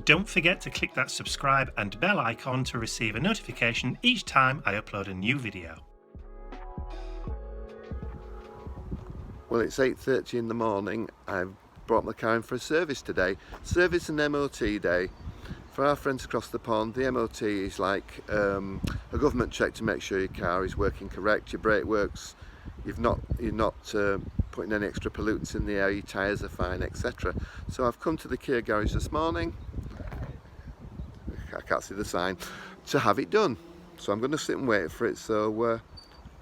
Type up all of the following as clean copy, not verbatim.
Don't forget to click that subscribe and bell icon to receive a notification each time I upload a new video. Well, it's 8:30 in the morning. I've brought my car in for a service today. Service and MOT day. For our friends across the pond, the MOT is like a government check to make sure your car is working correct, your brake works, you're not putting any extra pollutants in the air, your tyres are fine, etc. So I've come to the Kia garage this morning, I can't see the sign, to have it done. So I'm going to sit and wait for it, so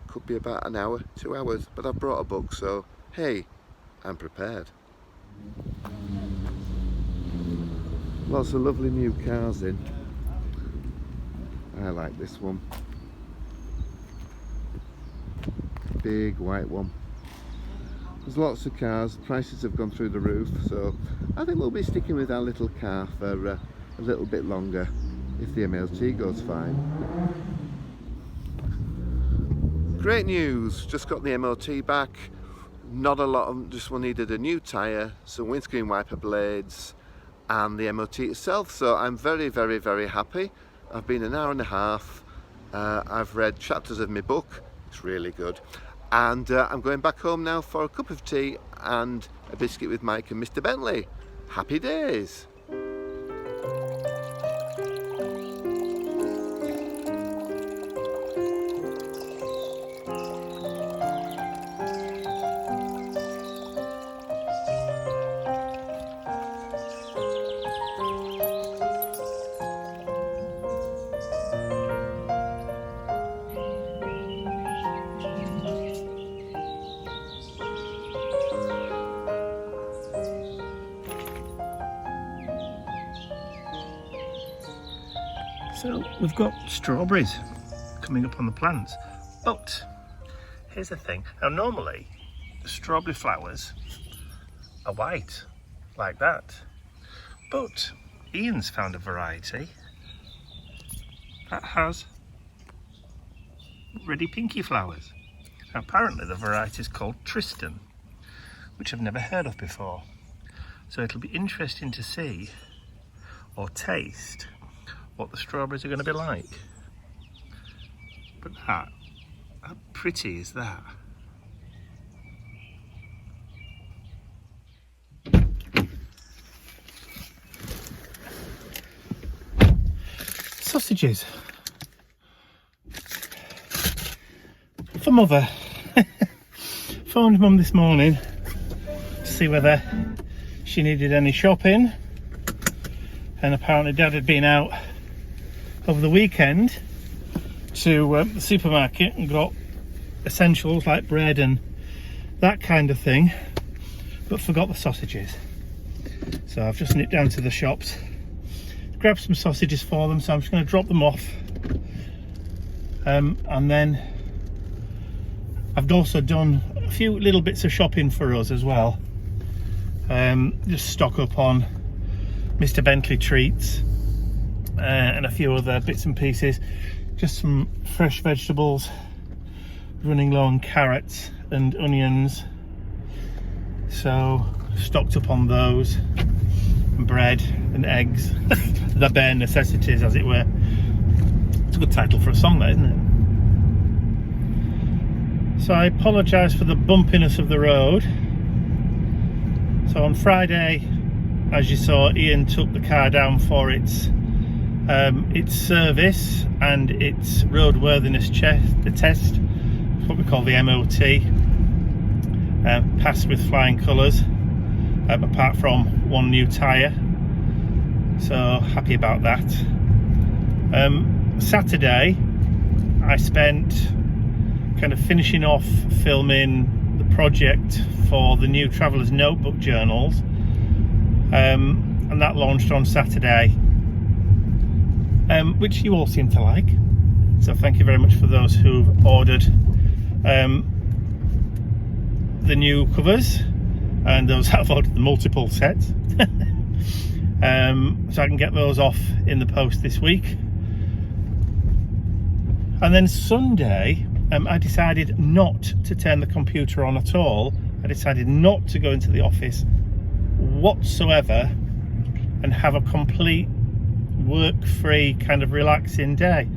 could be about an hour, 2 hours, but I've brought a book, so hey, I'm prepared. Lots of lovely new cars in. I like this one. Big white one. There's lots of cars, prices have gone through the roof, so I think we'll be sticking with our little car for a little bit longer if the MLT goes fine. Great news, just got the MOT back. Not a lot of, just one needed a new tyre, some windscreen wiper blades and the MOT itself, so I'm very happy. I've been an hour and a half, I've read chapters of my book, it's really good, and I'm going back home now for a cup of tea and a biscuit with Mike and Mr Bentley. Happy days! So we've got strawberries coming up on the plants, but here's the thing. Now normally the strawberry flowers are white like that, but Ian's found a variety that has reddy pinky flowers. Now apparently the variety is called Tristan, which I've never heard of before, so it'll be interesting to see or taste what the strawberries are going to be like. But how pretty is that? Sausages for Mother. Phoned Mum this morning to see whether she needed any shopping, and apparently Dad had been out over the weekend to the supermarket and got essentials like bread and that kind of thing, but forgot the sausages. So I've just nipped down to the shops, grabbed some sausages for them, so I'm just going to drop them off, and then I've also done a few little bits of shopping for us as well, just stock up on Mr Bentley treats and a few other bits and pieces, just some fresh vegetables, running low on carrots and onions, so stocked up on those, and bread and eggs, the bare necessities as it were. It's a good title for a song, that, isn't it? So I apologise for the bumpiness of the road. So on Friday, as you saw, Ian took the car down for its service and its roadworthiness test, what we call the MOT, passed with flying colours, apart from one new tyre, so happy about that. Saturday I spent kind of finishing off filming the project for the new Traveller's Notebook journals, and that launched on Saturday, which you all seem to like, so thank you very much for those who've ordered the new covers and those that have ordered the multiple sets. So I can get those off in the post this week. And then Sunday I decided not to turn the computer on at all. I decided not to go into the office whatsoever and have a complete work-free kind of relaxing day,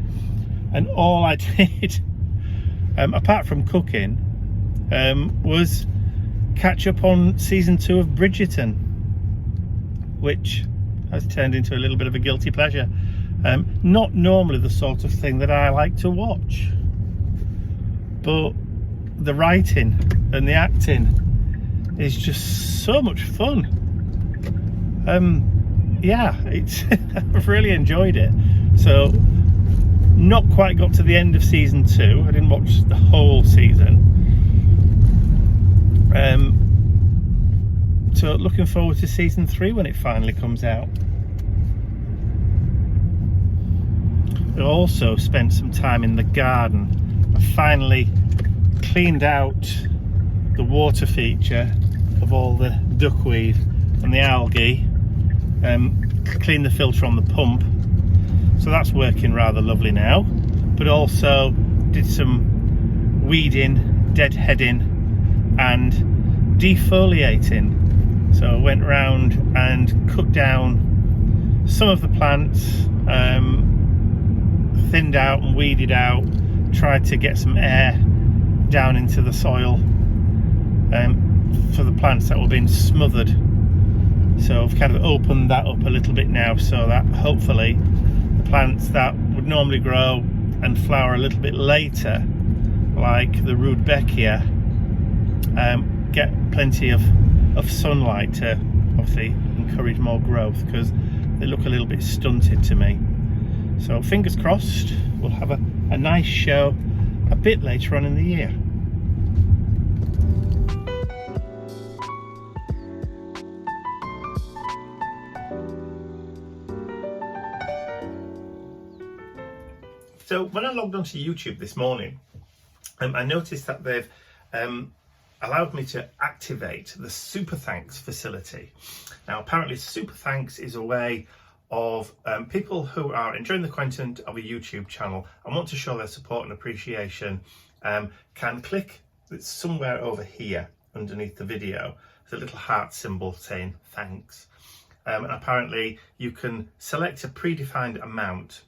and all I did apart from cooking was catch up on season 2 of Bridgerton, which has turned into a little bit of a guilty pleasure. Not normally the sort of thing that I like to watch, but the writing and the acting is just so much fun. Yeah, it's I've really enjoyed it. So not quite got to the end of season 2. I didn't watch the whole season. So looking forward to season 3 when it finally comes out. I also spent some time in the garden. I finally cleaned out the water feature of all the duckweed and the algae, cleaned the filter on the pump, so that's working rather lovely now. But also did some weeding, deadheading and defoliating. So I went round and cut down some of the plants, thinned out and weeded out, tried to get some air down into the soil for the plants that were being smothered. So I've kind of opened that up a little bit now, so that hopefully the plants that would normally grow and flower a little bit later, like the Rudbeckia, get plenty of sunlight to obviously encourage more growth, because they look a little bit stunted to me. So fingers crossed we'll have a nice show a bit later on in the year. So when I logged onto YouTube this morning, I noticed that they've allowed me to activate the Super Thanks facility. Now apparently Super Thanks is a way of people who are enjoying the content of a YouTube channel and want to show their support and appreciation can click, it's somewhere over here underneath the video, there's a little heart symbol saying thanks, and apparently you can select a predefined amount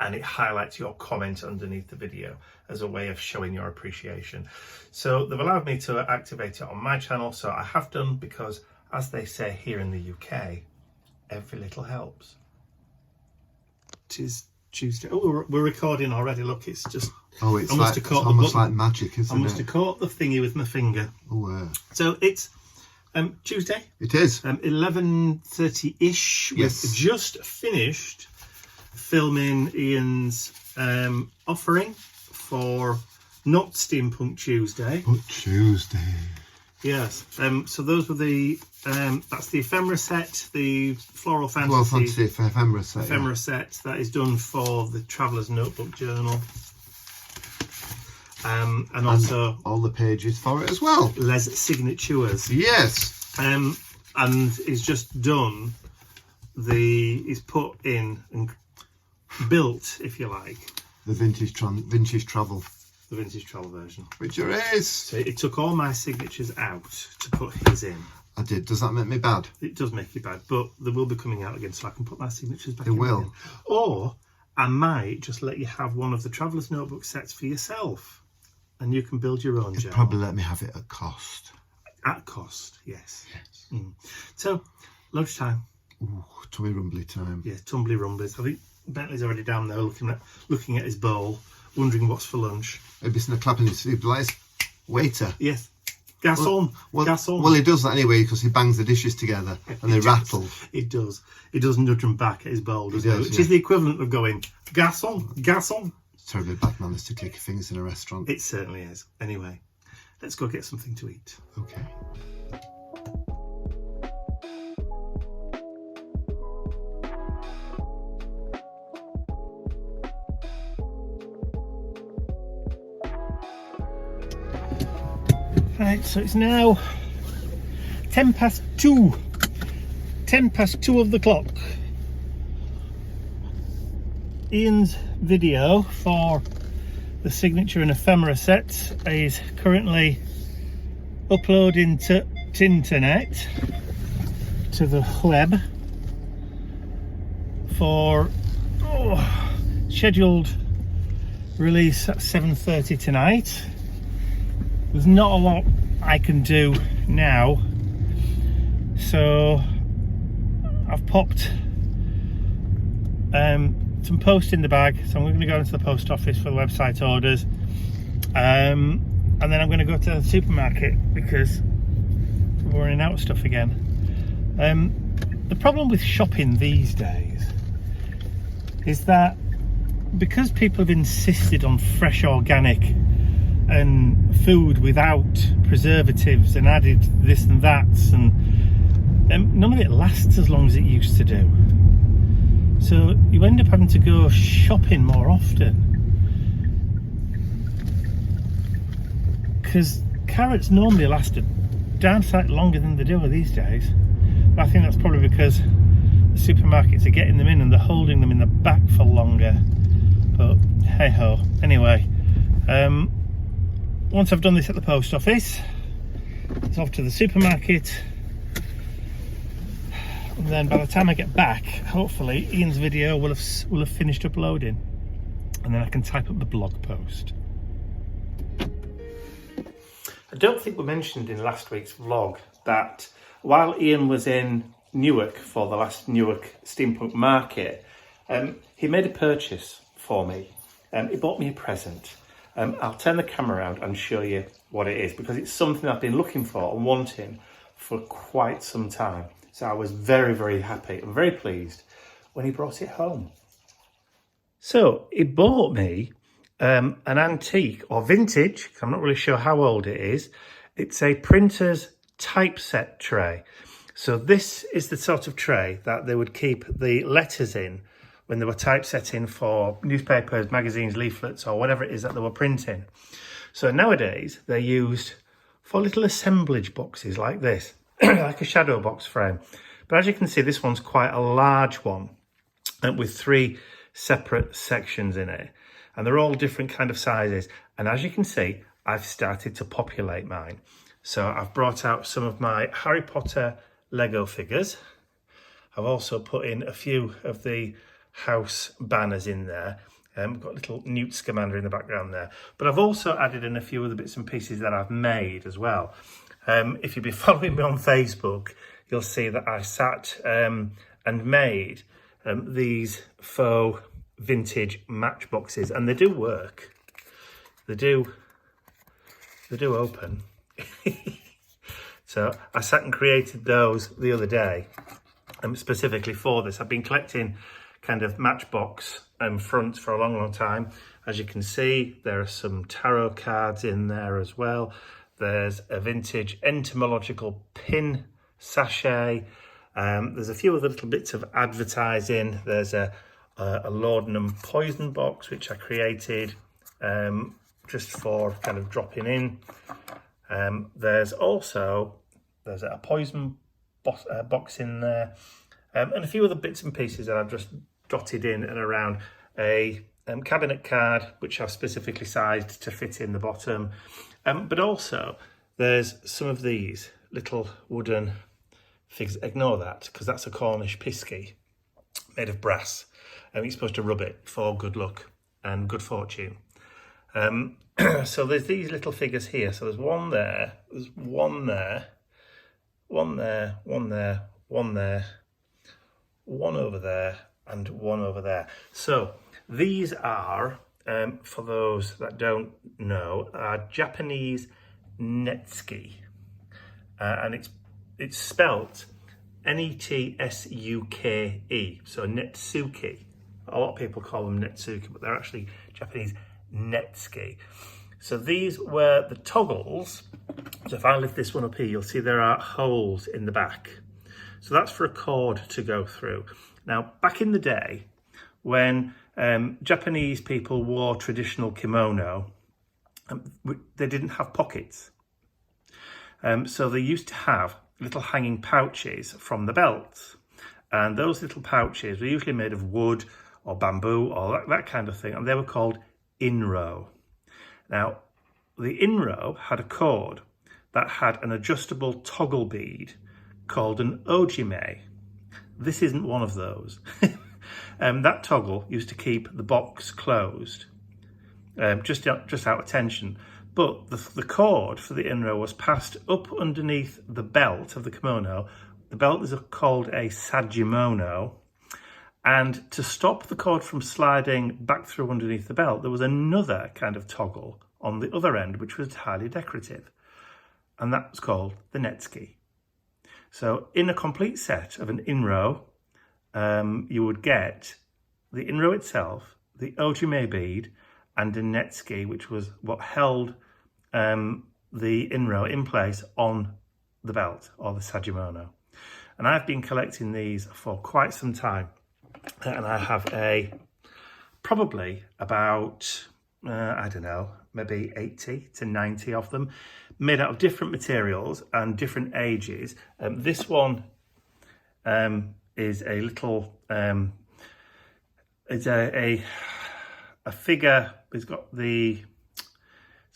and it highlights your comment underneath the video as a way of showing your appreciation. So they've allowed me to activate it on my channel, so I have done, because as they say here in the UK, every little helps. It is Tuesday. Oh, we're recording already. Look, it's just. Oh, it's almost like magic, isn't it? I must have caught the thingy with my finger. Oh, So it's Tuesday. It is. 11:30-ish. Yes. We've just finished filming Ian's offering for Not Steampunk Tuesday. But Tuesday. Yes. So those were the that's the ephemera set, the floral fantasy, ephemera set. Ephemera set that is done for the Traveller's Notebook Journal. And also all the pages for it as well. Les Signatures. Yes. And he's just done he's put in and built, if you like, the vintage travel. The vintage travel version. Which there is. So it took all my signatures out to put his in. I did. Does that make me bad? It does make you bad, but they will be coming out again, so I can put my signatures back in. They will. Again. Or I might just let you have one of the Traveller's Notebook sets for yourself, and you can build your own journal. Probably let me have it at cost. At cost, yes. So, lunchtime. Ooh, tummy rumbly time. Yeah, tumbly rumblies. I think Bentley's already down there looking at his bowl, wondering what's for lunch. Maybe he's clapping his feet. Waiter. Yes. Gas on. Gas on. Well, he does that anyway, because he bangs the dishes together and they rattle. It does. He does nudge them back at his bowl, doesn't he? Which is the equivalent of going, gas on, gas on. It's terribly bad manners to click your fingers in a restaurant. It certainly is. Anyway, let's go get something to eat. Okay. Right, so it's now 10 past 2. 10 past 2 of the clock. Ian's video for the signature and ephemera set is currently uploading to internet, to the web, for scheduled release at 7:30 tonight. There's not a lot I can do now, so I've popped some post in the bag, so I'm going to go into the post office for the website orders, and then I'm going to go to the supermarket because we're running out of stuff again. The problem with shopping these days is that because people have insisted on fresh organic and food without preservatives and added this and that, and none of it lasts as long as it used to do. So you end up having to go shopping more often, because carrots normally last a damn sight longer than they do these days. But I think that's probably because the supermarkets are getting them in and they're holding them in the back for longer. But hey ho. Anyway, once I've done this at the post office, it's off to the supermarket, and then by the time I get back, hopefully Ian's video will have finished uploading, and then I can type up the blog post. I don't think we mentioned in last week's vlog that while Ian was in Newark for the last Newark Steampunk Market, he made a purchase for me. He bought me a present. I'll turn the camera around and show you what it is, because it's something I've been looking for and wanting for quite some time. So I was very, very happy and very pleased when he brought it home. So he bought me an antique or vintage, I'm not really sure how old it is. It's a printer's typeset tray. So this is the sort of tray that they would keep the letters in when they were typesetting for newspapers, magazines, leaflets, or whatever it is that they were printing. So nowadays they're used for little assemblage boxes like this, like a shadow box frame. But as you can see, this one's quite a large one with 3 separate sections in it. And they're all different kind of sizes. And as you can see, I've started to populate mine. So I've brought out some of my Harry Potter Lego figures. I've also put in a few of the house banners in there. Got a little Newt Scamander in the background there. But I've also added in a few other bits and pieces that I've made as well. If you've been following me on Facebook, you'll see that I sat and made these faux vintage matchboxes, and they do work. They do open. So I sat and created those the other day, specifically for this. I've been collecting kind of matchbox fronts for a long time. As you can see, there are some tarot cards in there as well. There's a vintage entomological pin sachet. There's a few other little bits of advertising. There's a laudanum poison box, which I created just for kind of dropping in. There's a poison box in there, and a few other bits and pieces that I've just dotted in and around. A cabinet card, which I've specifically sized to fit in the bottom. But also there's some of these little wooden figures. Ignore that, because that's a Cornish piskie made of brass. You're supposed to rub it for good luck and good fortune. So there's these little figures here. So there's one there, there's one there, one there, one there, one there, one over there, and one over there. So these are, for those that don't know, are Japanese netsuke, and it's spelt Netsuke. So netsuke. A lot of people call them netsuke, but they're actually Japanese netsuke. So these were the toggles. So if I lift this one up here, you'll see there are holes in the back. So that's for a cord to go through. Now, back in the day, when Japanese people wore traditional kimono, they didn't have pockets. So they used to have little hanging pouches from the belts. And those little pouches were usually made of wood or bamboo or that kind of thing. And they were called inro. Now, the inro had a cord that had an adjustable toggle bead called an ojime. This isn't one of those. That toggle used to keep the box closed, just out of tension. But the cord for the inrow was passed up underneath the belt of the kimono. The belt is called a sagimono. And to stop the cord from sliding back through underneath the belt, there was another kind of toggle on the other end, which was highly decorative. And that was called the netsuke. So in a complete set of an inrow, you would get the inrow itself, the ojime bead, and a netsuke, which was what held the inrow in place on the belt, or the sagimono. And I've been collecting these for quite some time. And I have probably about, I don't know, maybe 80 to 90 of them, made out of different materials and different ages. This one is a little, it's a figure. It's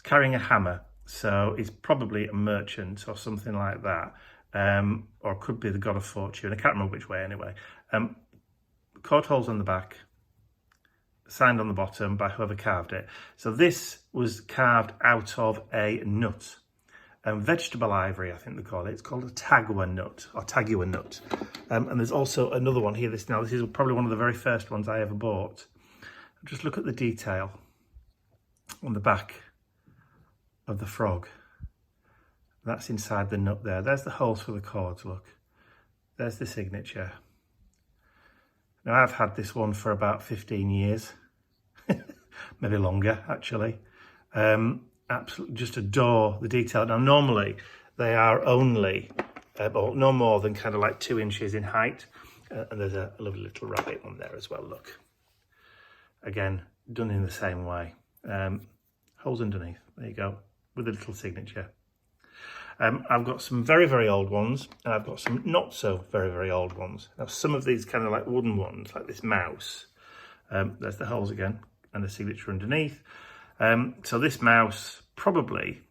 carrying a hammer, so it's probably a merchant or something like that, or it could be the god of fortune. I can't remember which way anyway. Cord holes on the back, signed on the bottom by whoever carved it. So this was carved out of a nut, vegetable ivory, I think they call it. It's called a tagua nut, or tagua nut. And there's also another one here. This is probably one of the very first ones I ever bought. Just look at the detail on the back of the frog. That's inside the nut there. There's the holes for the cords, look. There's the signature. Now, I've had this one for about 15 years, maybe longer, actually. Absolutely just adore the detail. Now, normally they are only, or no more than kind of like 2 inches in height. And there's a lovely little rabbit one there as well, look. Again, done in the same way. Holes underneath, there you go, with a little signature. I've got some very, very old ones, and I've got some not so very, very old ones. Now, some of these kind of like wooden ones, like this mouse, there's the holes again, and the signature underneath. So this mouse probably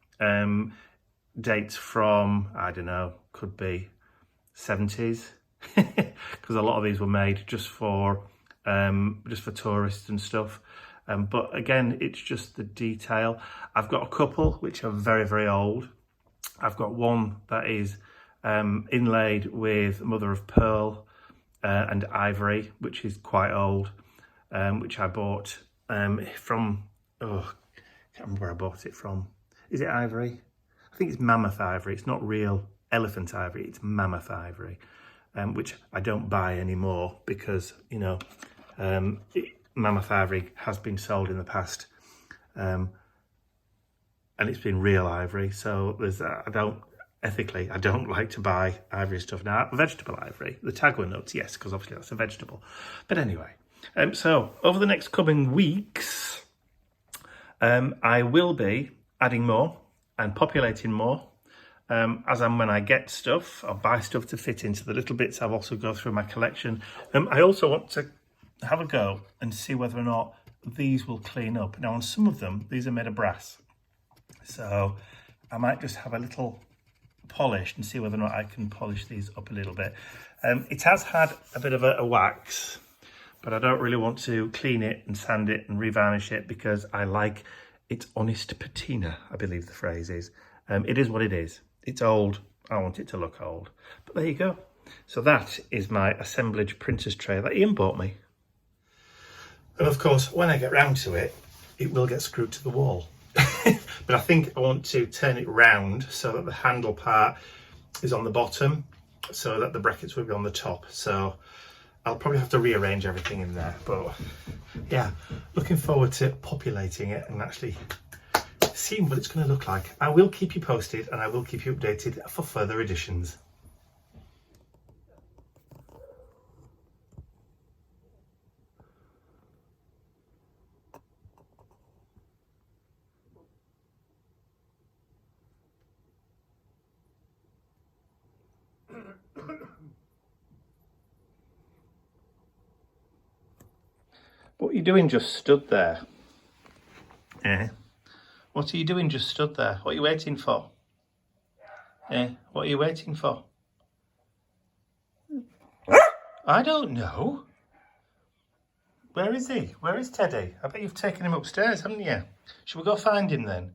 dates from, I don't know, could be 70s, because a lot of these were made just for tourists and stuff. But again, it's just the detail. I've got a couple which are very, very old. I've got one that is inlaid with mother of pearl and ivory, which is quite old, which I bought from, I can't remember where I bought it from. Is it ivory? I think it's mammoth ivory. It's not real elephant ivory, it's mammoth ivory, which I don't buy anymore because, you know, mammoth ivory has been sold in the past. And it's been real ivory, so there's I don't like to buy ivory stuff. Now, vegetable ivory, the tagua nuts, yes, because obviously that's a vegetable. But anyway, so over the next coming weeks, I will be adding more and populating more as and when I get stuff. I'll buy stuff to fit into the little bits. I'll also go through my collection. I also want to have a go and see whether or not these will clean up. Now, on some of them, these are made of brass. So I might just have a little polish and see whether or not I can polish these up a little bit. It has had a bit of a wax, but I don't really want to clean it and sand it and revarnish it because I like its honest patina, I believe the phrase is. It is what it is. It's old. I want it to look old. But there you go. So that is my assemblage printer's tray that Ian bought me. And of course, when I get round to it, it will get screwed to the wall. But I think I want to turn it round so that the handle part is on the bottom, so that the brackets will be on the top. So I'll probably have to rearrange everything in there. But yeah, looking forward to populating it and actually seeing what it's going to look like. I will keep you posted and I will keep you updated for further additions. What are you doing just stood there? Eh? What are you doing just stood there? What are you waiting for? Eh? What are you waiting for? I don't know. Where is he? Where is Teddy? I bet you've taken him upstairs, haven't you? Shall we go find him then?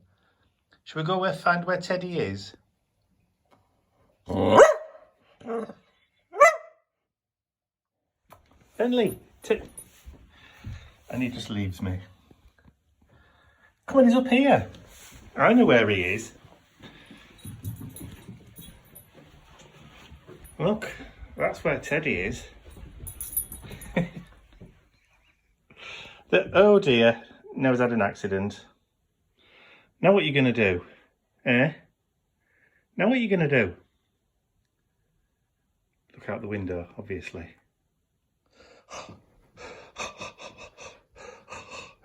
Shall we go find where Teddy is? Bentley, and he just leaves me. Come on, he's up here. I know where he is. Look, that's where Teddy is. Oh dear, now he's had an accident. Now what are you going to do? Eh? Now what are you going to do? Look out the window, obviously.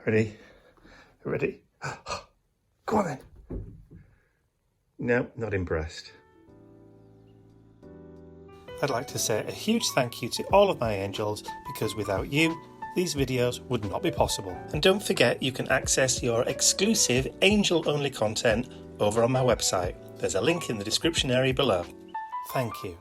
Ready? Ready? Go on then. No, not impressed. I'd like to say a huge thank you to all of my angels, because without you, these videos would not be possible. And don't forget, you can access your exclusive angel-only content over on my website. There's a link in the description area below. Thank you.